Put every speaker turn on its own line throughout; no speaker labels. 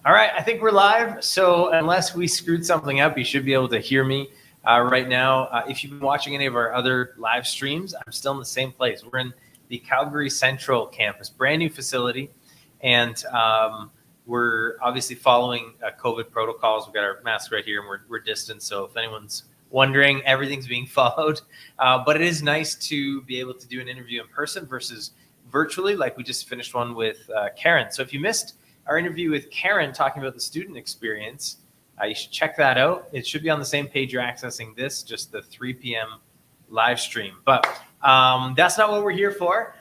All right, I think we're live. So unless we screwed something up, you should be able to hear me right now. If you've been watching any of our other live streams, I'm still in the same place. We're in the Calgary Central campus, brand new facility. And we're obviously following COVID protocols. We've got our mask right here and we're distant. So if anyone's wondering, everything's being followed. But it is nice to be able to do an interview in person versus virtually, like we just finished one with Karen. So if you missed our interview with Karen talking about the student experience, you should check that out. It should be on the same page you're accessing this, just the 3 p.m. live stream. But that's not what we're here for.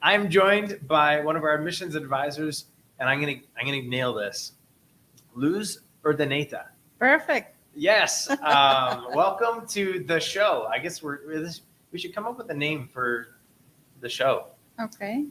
I'm joined by one of our admissions advisors, and I'm gonna nail this. Luz Urdaneta.
Perfect.
Yes. Welcome to the show. I guess we should come up with a name for the show.
Okay.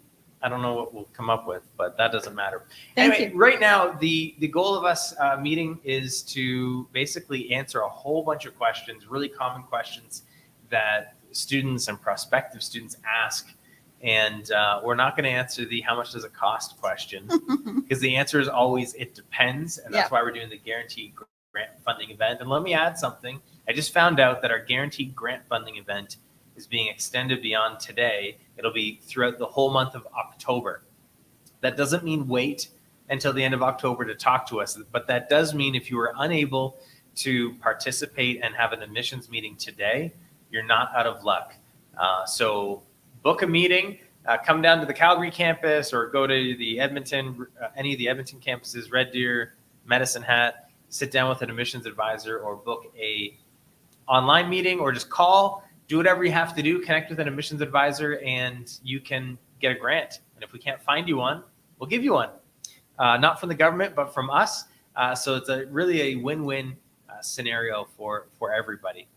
I don't know what we'll come up with, but that doesn't matter.
Thank
Anyway,
you.
right now, the goal of us meeting is to basically answer a whole bunch of questions, really common questions that students and prospective students ask. And we're not going to answer the how much does it cost question, because the answer is always it depends. And that's why we're doing the guaranteed grant funding event. And let me add something. I just found out that our guaranteed grant funding event is being extended beyond today. It'll be throughout the whole month of October. That doesn't mean wait until the end of October to talk to us, but that does mean if you are unable to participate and have an admissions meeting today, you're not out of luck. So book a meeting, come down to the Calgary campus or go to the Edmonton, any of the Edmonton campuses, Red Deer, Medicine Hat, sit down with an admissions advisor or book a online meeting or just call. Do whatever you have to do, connect with an admissions advisor, and you can get a grant. And if we can't find you one, we'll give you one. Not from the government, but from us. So it's really a win-win scenario for everybody.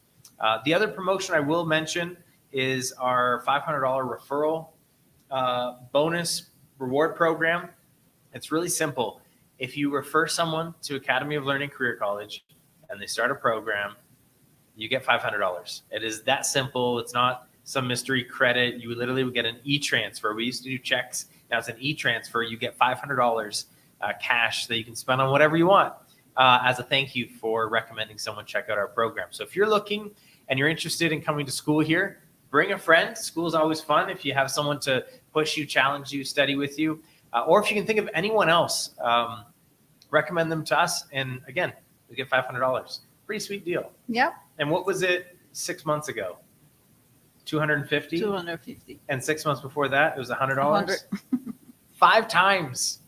The other promotion I will mention is our $500 referral bonus reward program. It's really simple. If you refer someone to Academy of Learning Career College and they start a program, you get $500. It is that simple. It's not some mystery credit. You literally would get an e-transfer. We used to do checks. Now it's an e-transfer. You get $500 cash that you can spend on whatever you want as a thank you for recommending someone check out our program. So if you're looking and you're interested in coming to school here, bring a friend. School is always fun if you have someone to push you, challenge you, study with you. Or if you can think of anyone else, recommend them to us. And again, we get $500. Pretty sweet deal.
Yep.
And what was it 6 months ago? 250?
250.
And 6 months before that, it was $100?
100.
5 times.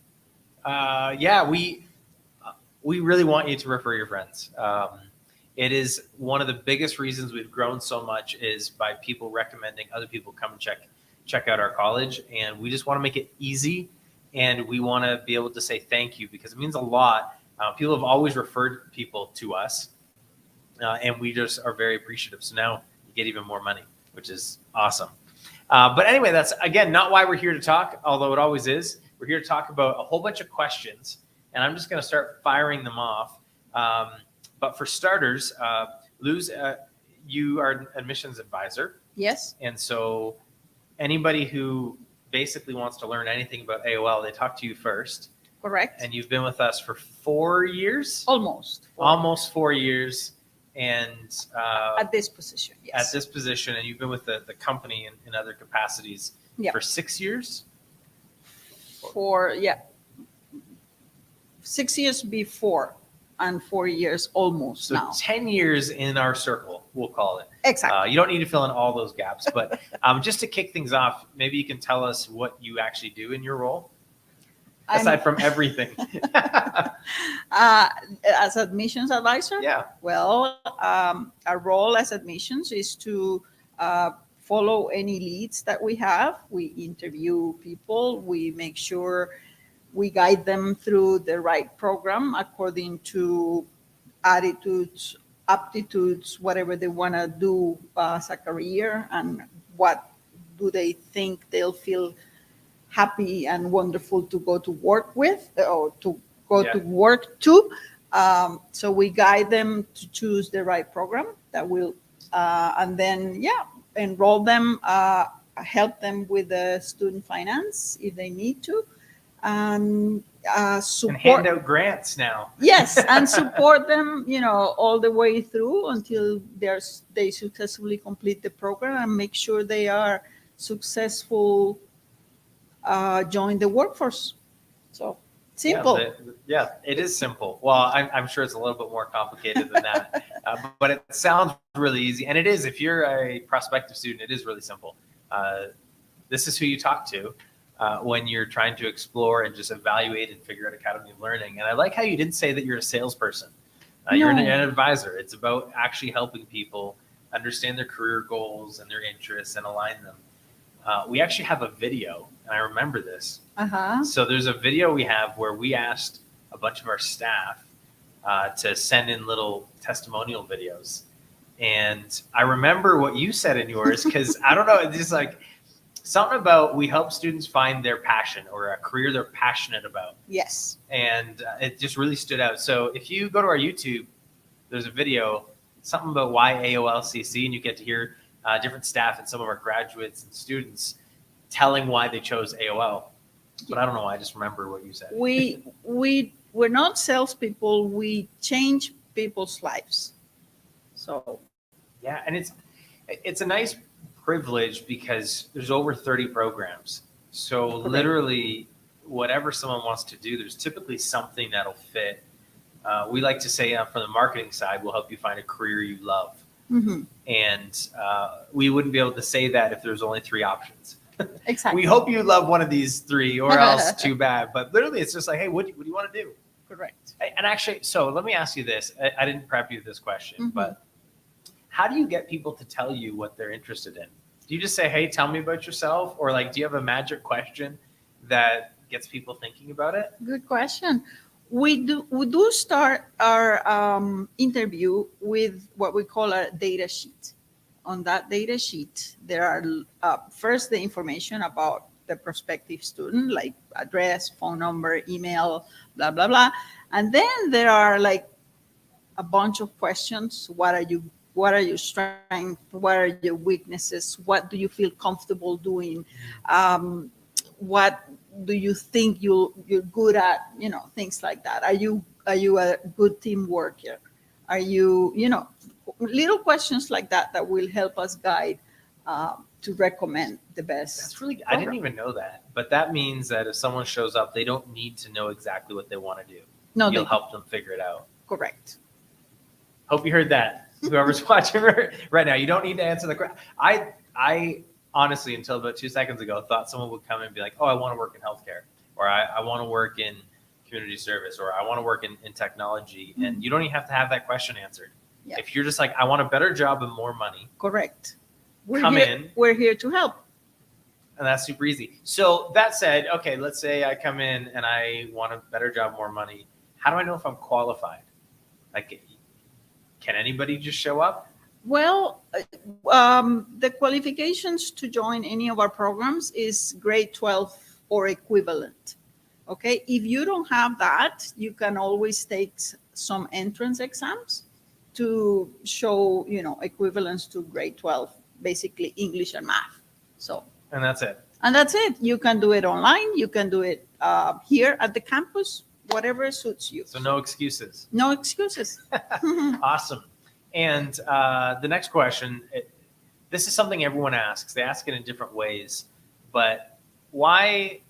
We really want you to refer your friends. It is one of the biggest reasons we've grown so much is by people recommending other people come and check out our college. And we just want to make it easy. And we want to be able to say thank you because it means a lot. People have always referred people to us. And we just are very appreciative. So now you get even more money, which is awesome. But anyway, that's, again, not why we're here to talk, although it always is. We're here to talk about a whole bunch of questions, and I'm just going to start firing them off. But for starters, Luz, you are an admissions advisor.
Yes.
And so anybody who basically wants to learn anything about AOL, they talk to you first.
Correct.
And you've been with us for 4 years?
Almost.
Almost 4 years. And
at this position, yes.
At this position, and you've been with the company in other capacities for 6 years?
6 years before and 4 years almost
so
now.
10 years in our circle, we'll call it.
Exactly.
You don't need to fill in all those gaps, but just to kick things off, maybe you can tell us what you actually do in your role, aside from everything.
As admissions advisor?
Yeah.
Well, our role as admissions is to follow any leads that we have. We interview people. We make sure we guide them through the right program according to attitudes, aptitudes, whatever they want to do as a career, and what do they think they'll feel happy and wonderful to go to work with or to go to work to. So we guide them to choose the right program that will, and then, enroll them, help them with the student finance if they need to. And
And
support.
hand out grants now.
Yes, and support them, all the way through until they successfully complete the program and make sure they are successful, join the workforce. So simple.
Yeah, it is simple. Well, I'm sure it's a little bit more complicated than that, but it sounds really easy. And it is, if you're a prospective student, it is really simple. This is who you talk to when you're trying to explore and just evaluate and figure out Academy of Learning. And I like how you didn't say that you're a salesperson. You're an advisor. It's about actually helping people understand their career goals and their interests and align them. We actually have a video, and I remember this. So there's a video we have where we asked a bunch of our staff to send in little testimonial videos. And I remember what you said in yours, because I don't know, it's just like something about we help students find their passion or a career they're passionate about.
Yes.
And it just really stood out. So if you go to our YouTube, there's a video, something about why AOLCC, and you get to hear different staff and some of our graduates and students telling why they chose AOL. But I don't know why, I just remember what you said.
We're not salespeople. We change people's lives. So
yeah, and it's a nice privilege because there's over 30 programs. So literally whatever someone wants to do, there's typically something that'll fit. We like to say from the marketing side, we'll help you find a career you love.
Mm-hmm.
And we wouldn't be able to say that if there's only 3 options.
Exactly.
We hope you love one of these 3 or else too bad. But literally it's just like, hey, what do you want to do?
Correct.
And actually, so let me ask you this. I didn't prep you this question,
Mm-hmm.
but how do you get people to tell you what they're interested in? Do you just say, hey, tell me about yourself? Or like, do you have a magic question that gets people thinking about it?
Good question. We do start our interview with what we call a data sheet. On that data sheet, there are first the information about the prospective student, like address, phone number, email, blah, blah, blah. And then there are like a bunch of questions. What are your strengths? What are your weaknesses? What do you feel comfortable doing? What do you think you're good at? Things like that. Are you a good team worker? Are you, little questions like that will help us guide to recommend the best.
That's really, I didn't even know that. But that means that if someone shows up, they don't need to know exactly what they want to do.
No,
you'll help them figure it out.
Correct.
Hope you heard that. Whoever's watching right now, you don't need to answer the question. I honestly, until about 2 seconds ago, thought someone would come and be like, oh, I want to work in healthcare, or I want to work in community service, or I want to work in technology. Mm-hmm. And you don't even have to have that question answered. Yeah. If you're just like, I want a better job and more money.
Correct.
We're
here to help.
And that's super easy. So that said, okay, let's say I come in and I want a better job, more money. How do I know if I'm qualified? Like, can anybody just show up?
Well, the qualifications to join any of our programs is grade 12 or equivalent. Okay, if you don't have that, you can always take some entrance exams to show, equivalence to grade 12, basically English and math. So.
And that's it.
And that's it. You can do it online. You can do it here at the campus, whatever suits you.
So no excuses.
No excuses.
Awesome. And the next question, this is something everyone asks. They ask it in different ways, but why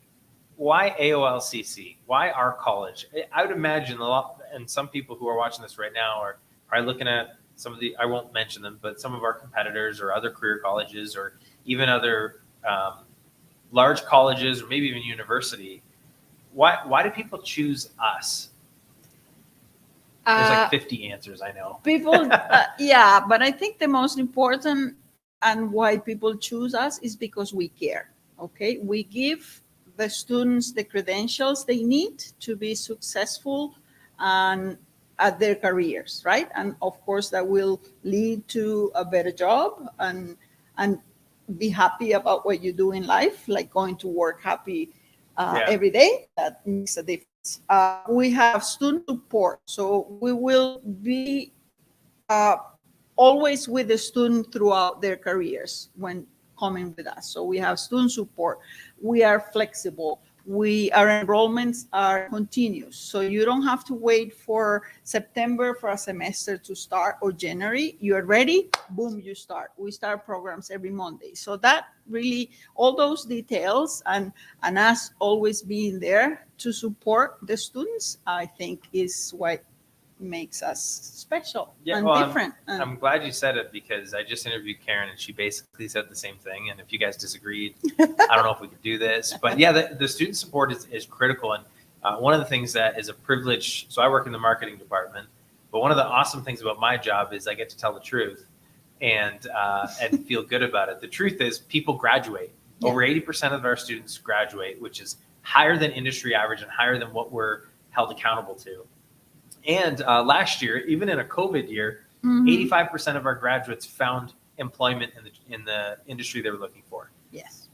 AOLCC? Why our college? I would imagine a lot, and some people who are watching this right now are probably looking at some of the, I won't mention them, but some of our competitors or other career colleges or even other large colleges or maybe even university. Why do people choose us? There's like 50 answers, I know.
People, yeah, but I think the most important and why people choose us is because we care, okay? We give the students the credentials they need to be successful and at their careers, right? And of course, that will lead to a better job and be happy about what you do in life, like going to work happy every day. That makes a difference. We have student support, so we will be always with the student throughout their careers when coming with us. So we have student support. We are flexible. our enrollments are continuous. So you don't have to wait for September for a semester to start or January. You're ready, boom, you start. We start programs every Monday. So that really, all those details and us always being there to support the students, I think is what makes us special and different.
I'm glad you said it, because I just interviewed Karen and she basically said the same thing. And if you guys disagreed, I don't know if we could do this, but yeah, the student support is critical. And one of the things that is a privilege, so I work in the marketing department, but one of the awesome things about my job is I get to tell the truth and feel good about it. The truth is people graduate. Yeah. Over 80% of our students graduate, which is higher than industry average and higher than what we're held accountable to. And last year, even in a COVID year, 85% of our graduates found employment in the industry they were looking for.
Yes.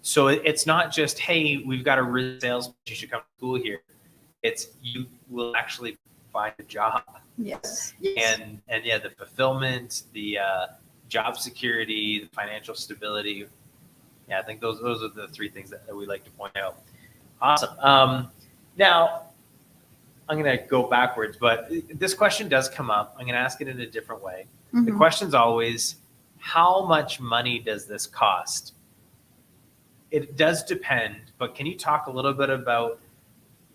So it's not just, hey, we've got a real sales, you should come to school here. It's you will actually find a job.
Yes.
And yeah, the fulfillment, the job security, the financial stability. Yeah, I think those are the three things that we like to point out. Awesome. Now, I'm going to go backwards, but this question does come up. I'm going to ask it in a different way. Mm-hmm. The question's always, how much money does this cost? It does depend, but can you talk a little bit about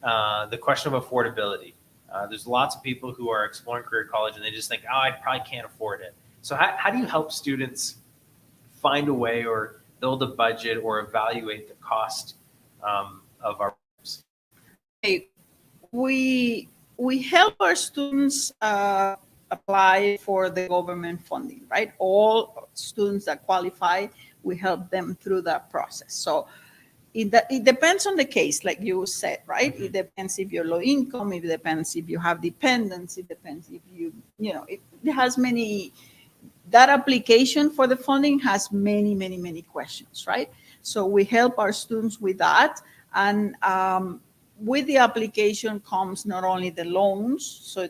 the question of affordability? There's lots of people who are exploring career college and they just think, oh, I probably can't afford it. So how do you help students find a way or build a budget or evaluate the cost of our programs?
Hey, we help our students apply for the government funding, right? All students that qualify, we help them through that process. So it depends on the case, like you said, right? Mm-hmm. It depends if you're low income, it depends if you have dependents, it depends if it has many, that application for the funding has many, many, many questions, right? So we help our students with that. And with the application comes not only the loans, so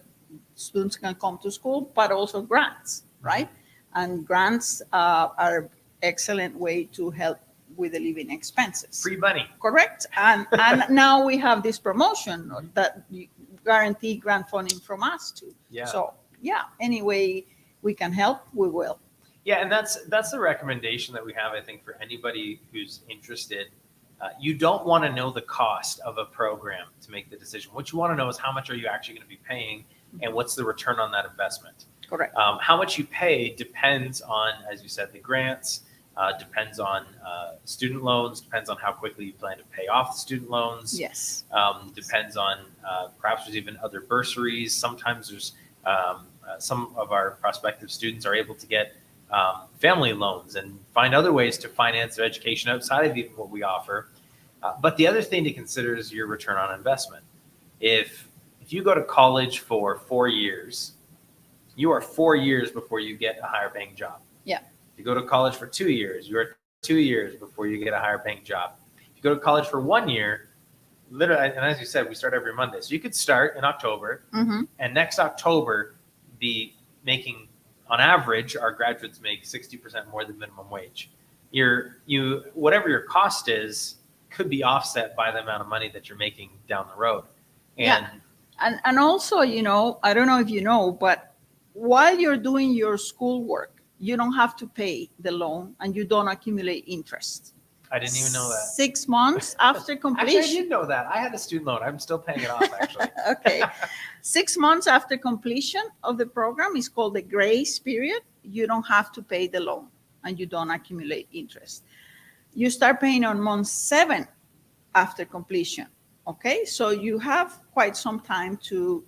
students can come to school, but also grants, right? And grants are excellent way to help with the living expenses.
Free money.
Correct. And now we have this promotion that you guarantee grant funding from us too.
Yeah.
So yeah, any way we can help, we will.
Yeah, and that's the recommendation that we have, I think, for anybody who's interested. You don't want to know the cost of a program to make the decision. What you want to know is how much are you actually going to be paying and what's the return on that investment.
Correct.
How much you pay depends on, as you said, the grants, depends on student loans, depends on how quickly you plan to pay off the student loans.
Yes.
Depends on perhaps there's even other bursaries. Sometimes there's some of our prospective students are able to get family loans and find other ways to finance their education outside of even what we offer. But the other thing to consider is your return on investment. If you go to college for 4 years, you are 4 years before you get a higher paying job.
Yeah.
If you go to college for 2 years, you are 2 years before you get a higher paying job. If you go to college for 1 year, literally, and as you said, we start every Monday. So you could start in October, and next October be making, on average, our graduates make 60% more than minimum wage. Whatever your cost is could be offset by the amount of money that you're making down the road.
And also, I don't know if you know, but while you're doing your schoolwork, you don't have to pay the loan and you don't accumulate interest.
I didn't even know that.
6 months after completion.
Actually, I did know that. I had a student loan. I'm still paying it off, actually.
Okay. 6 months after completion of the program is called the grace period. You don't have to pay the loan and you don't accumulate interest. You start paying on month 7 after completion. Okay. So you have quite some time to,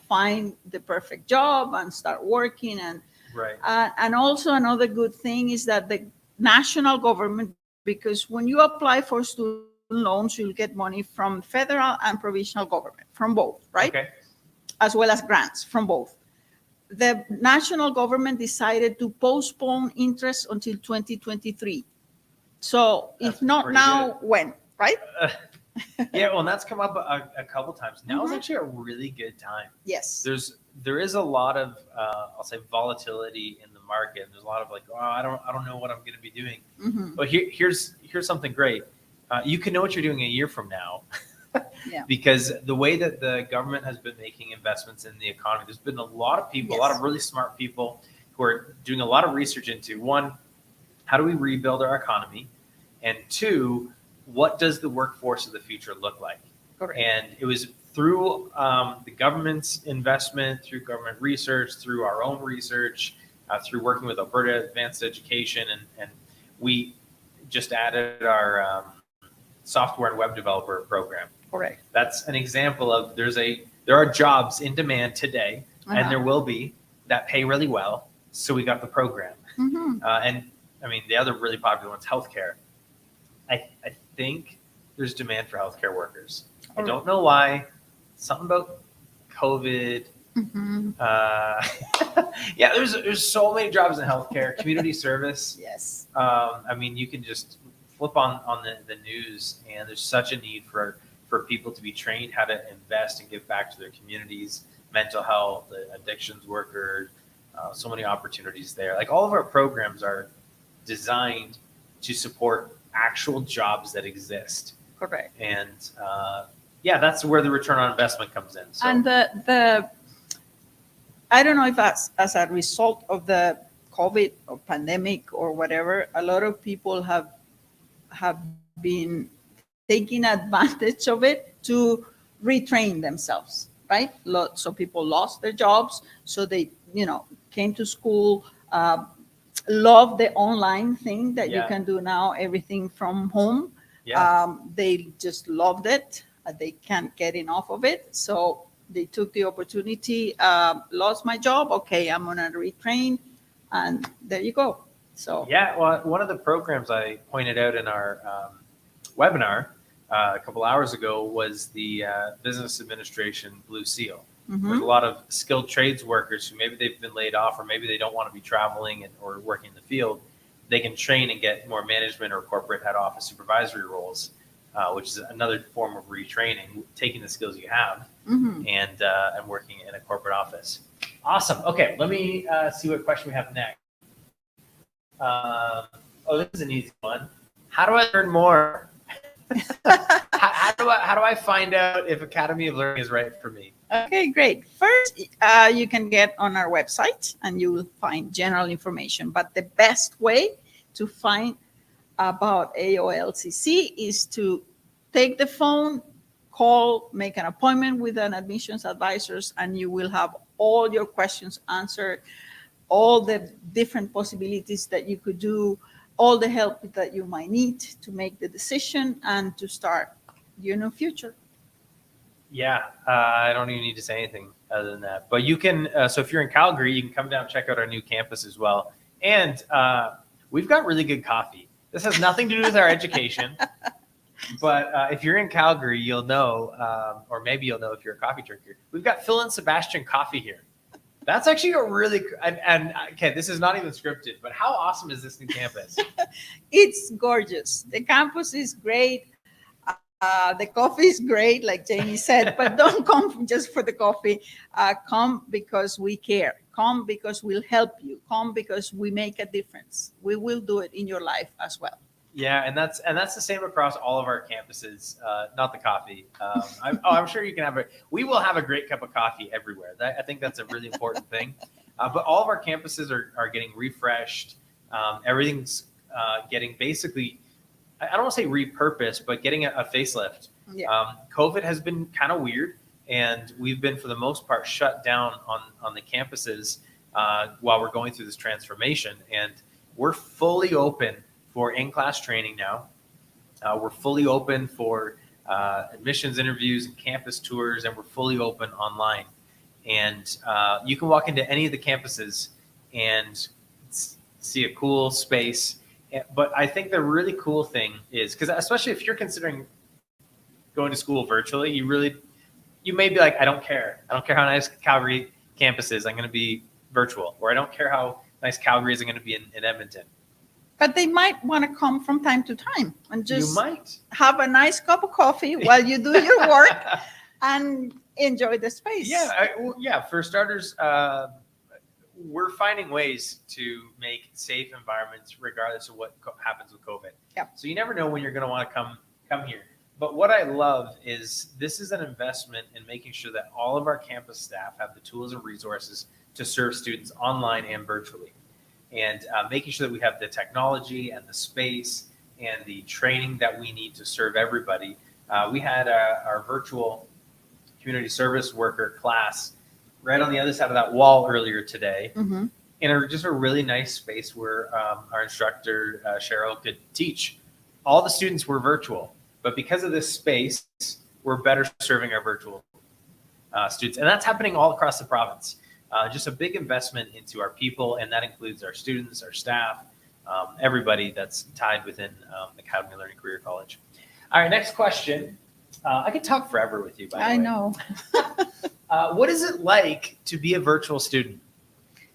find the perfect job and start working. And,
right.
And also another good thing is that the national government, because when you apply for student loans, you'll get money from federal and provincial government, from both, right?
Okay.
As well as grants from both. The national government decided to postpone interest until 2023. So if not now, when, right?
Yeah, well, that's come up a couple times. Now is actually a really good time.
Yes.
There is a lot of I'll say volatility in the market. There's a lot of like, oh, I don't know what I'm going to be doing. But here's something great. you can know what you're doing a year from now.
Yeah.
Because the way that the government has been making investments in the economy, there's been a lot of people, a lot of really smart people who are doing a lot of research into, one, how do we rebuild our economy? And two, what does the workforce of the future look like?
Correct.
And it was through the government's investment, through government research, through our own research, through working with Alberta Advanced Education, and we just added our software and web developer program.
Correct.
That's an example of there are jobs in demand today, and there will be, that pay really well. So we got the program. And I mean, the other really popular one's healthcare. I think there's demand for healthcare workers. I don't know why. Something about COVID. Yeah, there's so many jobs in healthcare, community service.
Yes.
I mean, you can just flip on the news, and there's such a need for people to be trained how to invest and give back to their communities, mental health, addictions workers, so many opportunities there. Like, all of our programs are designed to support actual jobs that exist.
Correct.
And yeah, that's where the return on investment comes in. So.
And the I don't know if that's as a result of the COVID or pandemic or whatever, a lot of people have been taking advantage of it to retrain themselves, right? So people lost their jobs, so they, came to school, love the online thing that you can do now, everything from home. They just loved it. They can't get enough of it. So they took the opportunity, lost my job. Okay, I'm going to retrain. And there you go. So
yeah, well, one of the programs I pointed out in our webinar a couple hours ago was the Business Administration Blue Seal. There's a lot of skilled trades workers who maybe they've been laid off, or maybe they don't want to be traveling or working in the field. They can train and get more management or corporate head office supervisory roles, which is another form of retraining, taking the skills you have and working in a corporate office. Awesome. Okay, let me see what question we have next. This is an easy one. How do I learn more? how do I find out if Academy of Learning is right for me?
Okay, great. First, you can get on our website and you will find general information. But the best way to find about AOLCC is to take the phone, call, make an appointment with an admissions advisors, and you will have all your questions answered, all the different possibilities that you could do, all the help that you might need to make the decision and to start your future.
Yeah, I don't even need to say anything other than that. But you can, so if you're in Calgary, you can come down and check out our new campus as well. And we've got really good coffee. This has nothing to do with our education. But if you're in Calgary, you'll know, or maybe you'll know if you're a coffee drinker. We've got Phil and Sebastian coffee here. That's actually a really, and okay, this is not even scripted, but how awesome is this new campus?
It's gorgeous. The campus is great. The coffee is great, like Jamie said, but don't come just for the coffee. Come because we care. Come because we'll help you. Come because we make a difference. We will do it in your life as well.
Yeah, and that's the same across all of our campuses. Not the coffee. I'm sure you can have we will have a great cup of coffee everywhere. I think that's a really important thing. But all of our campuses are getting refreshed. Everything's getting basically, I don't want to say repurposed, but getting a facelift.
Yeah.
COVID has been kind of weird, and we've been, for the most part, shut down on the campuses while we're going through this transformation. And we're fully open for in-class training now. We're fully open for admissions interviews and campus tours, and we're fully open online. And you can walk into any of the campuses and see a cool space. But I think the really cool thing is, because especially if you're considering going to school virtually, you may be like, I don't care. I don't care how nice Calgary campus is. I'm going to be virtual. Or I don't care how nice Calgary is. I'm going to be in Edmonton.
But they might want to come from time to time and just have a nice cup of coffee while you do your work and enjoy the space.
Yeah. For starters, we're finding ways to make safe environments regardless of what happens with COVID.
Yeah.
So you never know when you're going to want to come come here. But what I love is this is an investment in making sure that all of our campus staff have the tools and resources to serve students online and virtually, and making sure that we have the technology and the space and the training that we need to serve everybody. We had our virtual community service worker class right on the other side of that wall earlier today,
Mm-hmm.
in just a really nice space where our instructor, Cheryl, could teach. All the students were virtual, but because of this space, we're better serving our virtual students. And that's happening all across the province. Just a big investment into our people, and that includes our students, our staff, everybody that's tied within Academy Learning Career College. All right, next question. I could talk forever with you, by the way.
I know.
What is it like to be a virtual student?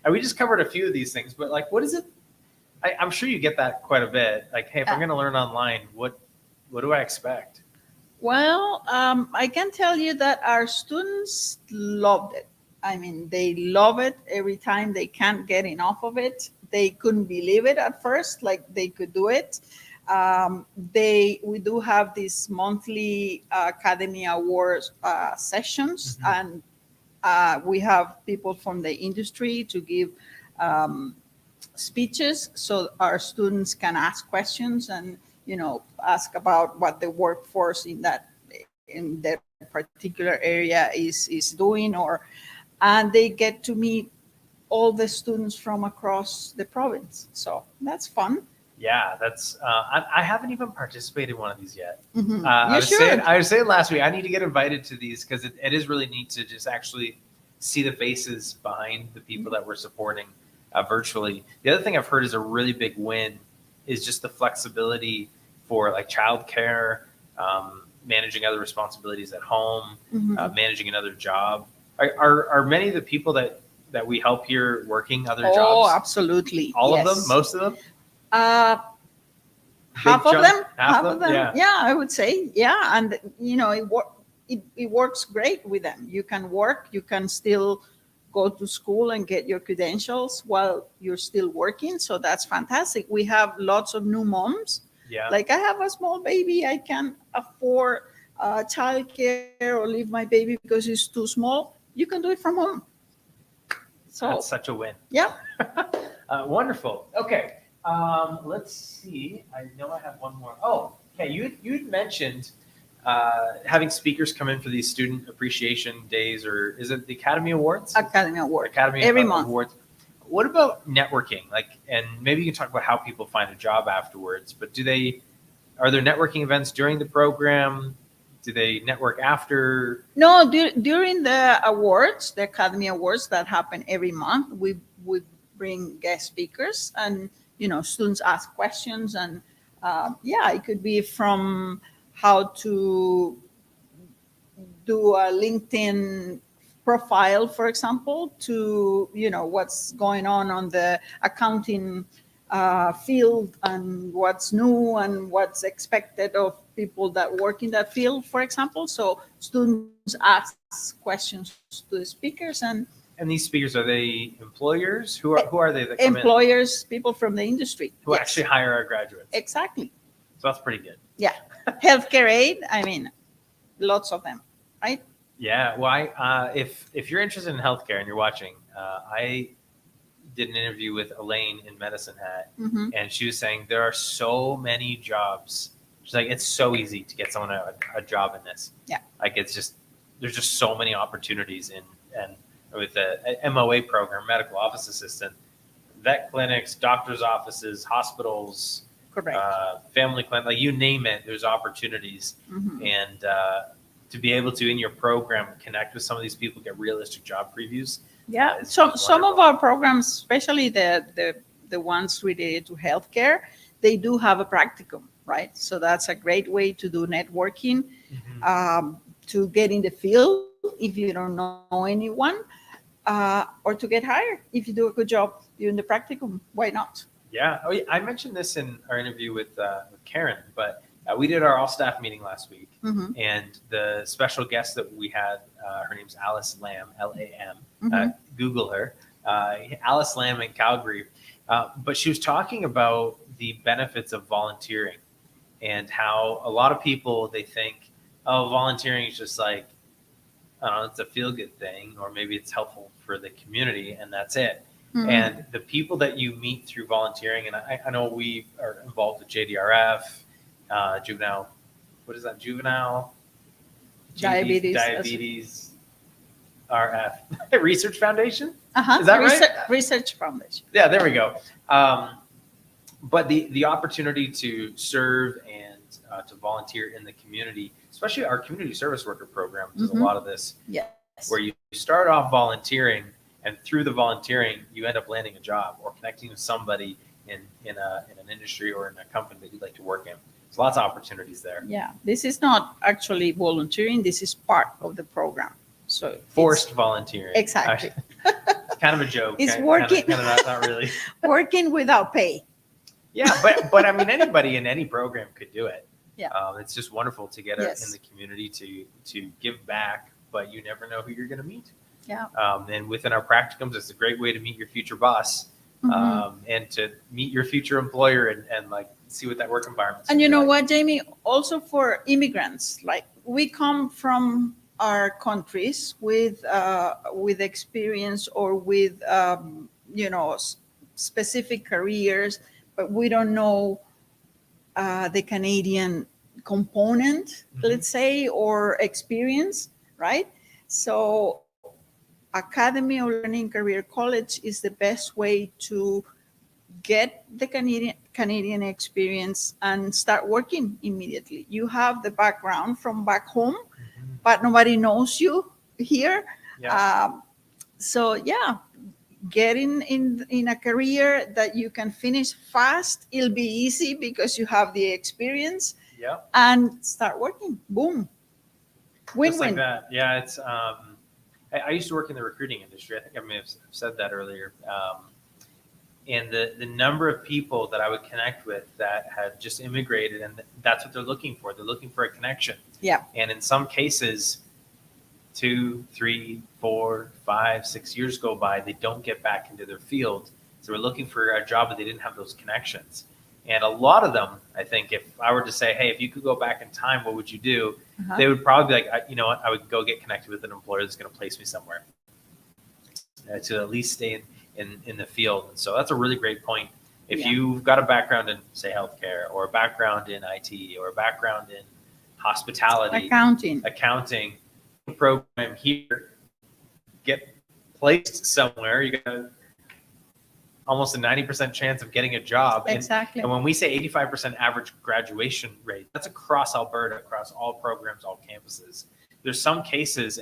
We just covered a few of these things, but like, what is it? I'm sure you get that quite a bit. Like, hey, if I'm going to learn online, what do I expect?
Well, I can tell you that our students loved it. I mean, they love it every time. They can't get enough of it. They couldn't believe it at first, like they could do it. We do have these monthly Academy Awards sessions,
Mm-hmm.
and we have people from the industry to give speeches, so our students can ask questions and ask about what the workforce in that particular area is doing, and they get to meet all the students from across the province. So that's fun.
Yeah, that's. I haven't even participated in one of these yet.
Mhm.
I
You
was
should.
saying, I was saying last week, I need to get invited to these because it is really neat to just actually see the faces behind the people that we're supporting virtually. The other thing I've heard is a really big win is just the flexibility for like childcare, managing other responsibilities at home,
Mhm.
managing another job. Are many of the people that we help here working other
Oh,
jobs?
absolutely.
All of them?
Yes.
Most of them?
Half
Big
of
chunk?
them.
Half of them? Yeah.
Yeah, I would say. Yeah, and it works great with them. You can work. You can still go to school and get your credentials while you're still working. So that's fantastic. We have lots of new moms.
Yeah.
Like, I have a small baby. I can't afford childcare or leave my baby because it's too small. You can do it from home. So
That's such a win.
yeah.
Wonderful. Okay. Let's see. I know I have one more. Oh, okay. You'd mentioned having speakers come in for these student appreciation days, or is it the Academy Awards?
Academy Award.
Academy
every month.
Awards. What about networking? Like, and maybe you can talk about how people find a job afterwards. But are there networking events during the program? Do they network after?
No, during the awards, the Academy Awards that happen every month, we bring guest speakers, and students ask questions, and it could be from how to do a LinkedIn profile, for example, to what's going on the accounting field, and what's new and what's expected of people that work in that field, for example. So students ask questions to the speakers, and
these speakers, are they employers? Who are they that come
employers, people from the industry
who
Yes.
actually hire our graduates?
Exactly.
So that's pretty good.
Yeah. Healthcare aid, I mean, lots of them, right?
Yeah. Well, if you're interested in healthcare and you're watching, I did an interview with Elaine in Medicine Hat,
Mhm.
and she was saying there are so many jobs. She's like, it's so easy to get someone a job in this.
Yeah.
Like, there's just so many opportunities and with the MOA program, medical office assistant, vet clinics, doctors' offices, hospitals,
Correct.
family clinic, like you name it, there's opportunities.
Mhm.
And to be able to, in your program, connect with some of these people, get realistic job previews.
Yeah,
It's
some of
wonderful.
our programs, especially the ones related to healthcare, they do have a practicum, right? So that's a great way to do networking, to get in the field if you don't know anyone, or to get hired if you do a good job during the practicum. Why not?
Yeah. Oh, yeah. I mentioned this in our interview with Karen, but we did our all staff meeting last week,
Mhm.
and the special guest that we had, her name's Alice Lamb, Lam.
Mhm.
Google her, Alice Lamb in Calgary. But she was talking about the benefits of volunteering and how a lot of people, they think, oh, volunteering is just like, I don't know, it's a feel good thing, or maybe it's helpful for the community and that's it.
Mhm.
And the people that you meet through volunteering, and I know we are involved with JDRF, juvenile, what is that? Juvenile Diabetes RF Research Foundation. Is that right?
Research Foundation.
Yeah, there we go. But the opportunity to serve and to volunteer in the community, especially our community service worker program, does a lot of this.
Yes.
Where you start off volunteering, and through the volunteering, you end up landing a job or connecting with somebody in an industry or in a company that you'd like to work in. There's lots of opportunities there.
Yeah, this is not actually volunteering. This is part of the program. So
Forced volunteering.
Exactly.
It's kind of a joke.
It's working.
Kind of not really.
Working without pay.
Yeah, but I mean, anybody in any program could do it.
Yeah.
It's just wonderful to get
Yes.
in the community to give back, but you never know who you're going to meet.
Yeah.
And within our practicums, it's a great way to meet your future boss, and to meet your future employer and like see what that work environment.
And you know what, Jamie? Also for immigrants, like we come from our countries with experience or with specific careers, but we don't know the Canadian component, let's say, or experience, right? So Academy of Learning Career College is the best way to get the Canadian experience and start working immediately. You have the background from back home, but nobody knows you here.
Yeah.
So yeah, get in a career that you can finish fast. It'll be easy because you have the experience.
Yeah.
And start working. Boom. Win-win.
Just like that. Yeah, it's. I used to work in the recruiting industry. I think I may have said that earlier. And the number of people that I would connect with that had just immigrated, and that's what they're looking for. They're looking for a connection.
Yeah.
And in some cases, 2, 3, 4, 5, 6 years go by, they don't get back into their field. So we're looking for a job, but they didn't have those connections. And a lot of them, I think, if I were to say, hey, if you could go back in time, what would you do? They would probably be like, you know what, I would go get connected with an employer that's going to place me somewhere to at least stay in the field. And so that's a really great point. If you've got a background in, say, healthcare, or a background in IT, or a background in hospitality, accounting program here, get placed somewhere, you got almost a 90% chance of getting a job.
Exactly.
And when we say 85% average graduation rate, that's across Alberta, across all programs, all campuses. There's some cases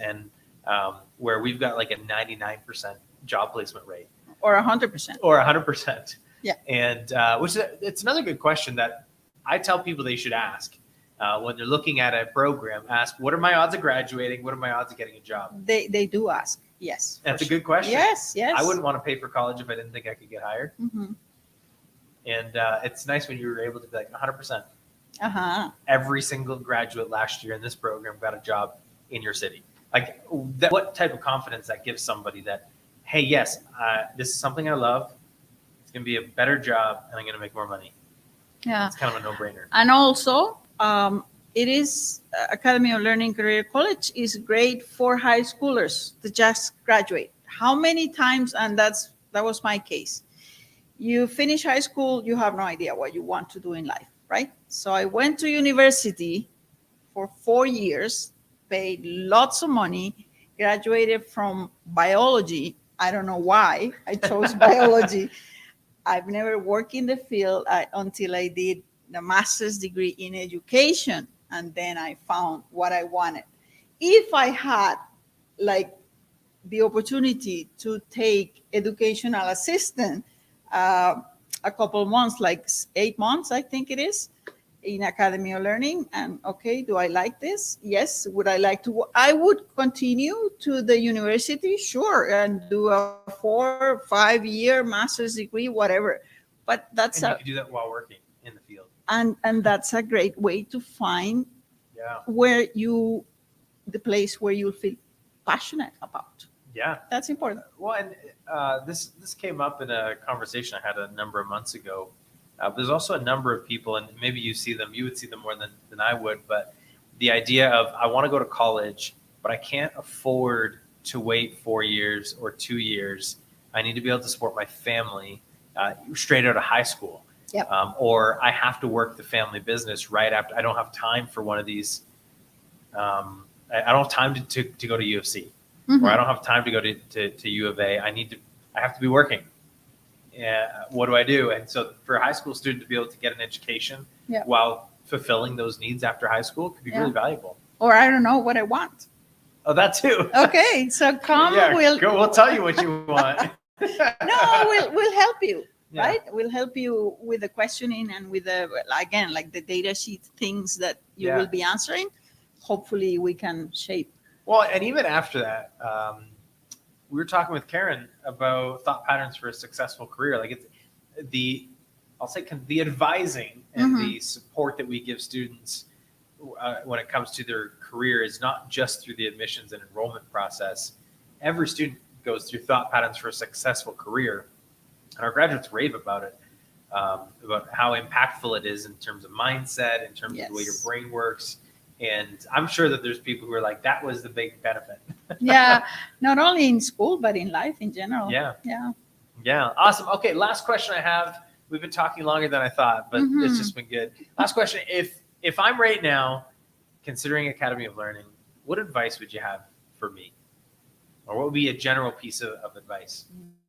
where we've got like a 99% job placement rate.
Or 100%.
Or 100%.
Yeah.
And it's another good question that I tell people they should ask when they're looking at a program. Ask, what are my odds of graduating? What are my odds of getting a job?
They do ask. Yes.
That's a good question.
Yes.
I wouldn't want to pay for college if I didn't think I could get hired.
Mm-hmm.
And it's nice when you were able to be like 100%. Every single graduate last year in this program got a job in your city. Like, what type of confidence that gives somebody that, hey, yes, this is something I love. It's going to be a better job, and I'm going to make more money.
Yeah.
It's kind of a no-brainer.
And also, it is Academy of Learning Career College is great for high schoolers to just graduate. How many times, and that was my case. You finish high school, you have no idea what you want to do in life, right? So I went to university for 4 years, paid lots of money, graduated from biology. I don't know why I chose biology. I've never worked in the field until I did the master's degree in education, and then I found what I wanted. If I had like the opportunity to take educational assistant a couple of months, like 8 months, I think it is, in Academy of Learning, and okay, do I like this? Yes. Would I like to? I would continue to the university, sure, and do a 4 or 5 year master's degree, whatever. But that's
you can do that while working in the field.
And that's a great way to find the place where you feel passionate about.
Yeah,
that's important.
Well, and this came up in a conversation I had a number of months ago There's also a number of people, and maybe you would see them more than I would, but the idea of I want to go to college, but I can't afford to wait 4 years or 2 years. I need to be able to support my family straight out of high school.
Yep.
Or I have to work the family business right after. I don't have time for one of these. I don't have time to go to U of C, or I don't have time to go to U of A. I have to be working. What do I do? And so for a high school student to be able to get an education while fulfilling those needs after high school could be really valuable.
Or I don't know what I want.
Oh, that too.
Okay, so come.
We'll tell you what you want.
No, we'll help you. Yeah. Right? We'll help you with the questioning and with the, again, like the data sheet things that you will be answering. Hopefully we can shape.
Well, and even after that, we were talking with Karen about thought patterns for a successful career. Like the advising and the support that we give students when it comes to their career is not just through the admissions and enrollment process. Every student goes through thought patterns for a successful career. And our graduates rave about it, about how impactful it is in terms of mindset, in terms of the way your brain works. And I'm sure that there's people who are like, that was the big benefit.
Yeah, not only in school, but in life in general.
Yeah. Awesome. Okay, last question I have. We've been talking longer than I thought, but it's just been good. Last question. If I'm right now considering Academy of Learning, what advice would you have for me? Or what would be a general piece of advice?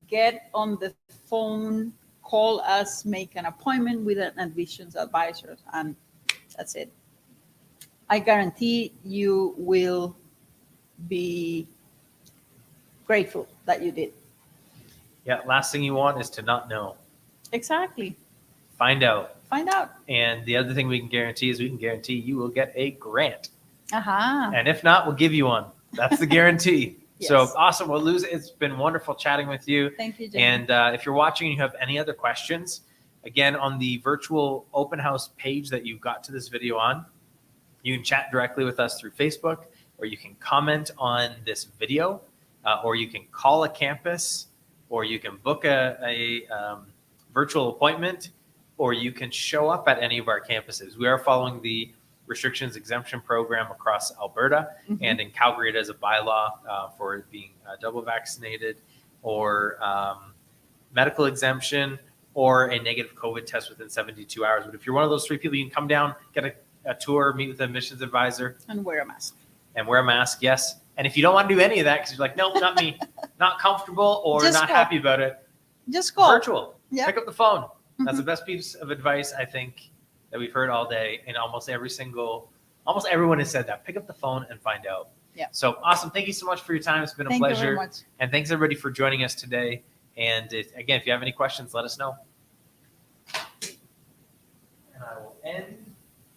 Get on the phone, call us, make an appointment with an admissions advisor, and that's it. I guarantee you will be grateful that you did.
Yeah, last thing you want is to not know.
Exactly.
Find out. And the other thing we can guarantee is you will get a grant. And if not, we'll give you one. That's the guarantee. Yes. So awesome. Well, Luz, it's been wonderful chatting with you.
Thank you, Jamie.
And if you're watching and you have any other questions, again, on the virtual open house page that you got to this video on, you can chat directly with us through Facebook, or you can comment on this video, or you can call a campus, or you can book a virtual appointment, or you can show up at any of our campuses. We are following the restrictions exemption program across Alberta, and in Calgary it is a bylaw for being double vaccinated, or medical exemption, or a negative COVID test within 72 hours. But if you're one of those three people, you can come down, get a tour, meet with an admissions advisor.
And wear a mask.
Yes. And if you don't want to do any of that because you're like, nope, not me, not comfortable or
just
not happy about it,
just go.
Virtual. Pick up the phone. That's the best piece of advice, I think, that we've heard all day. And almost everyone has said that. Pick up the phone and find out.
Yeah.
So awesome. Thank you so much for your time. It's been a pleasure.
Thank you very much.
And thanks everybody for joining us today. And again, if you have any questions, let us know. And I will end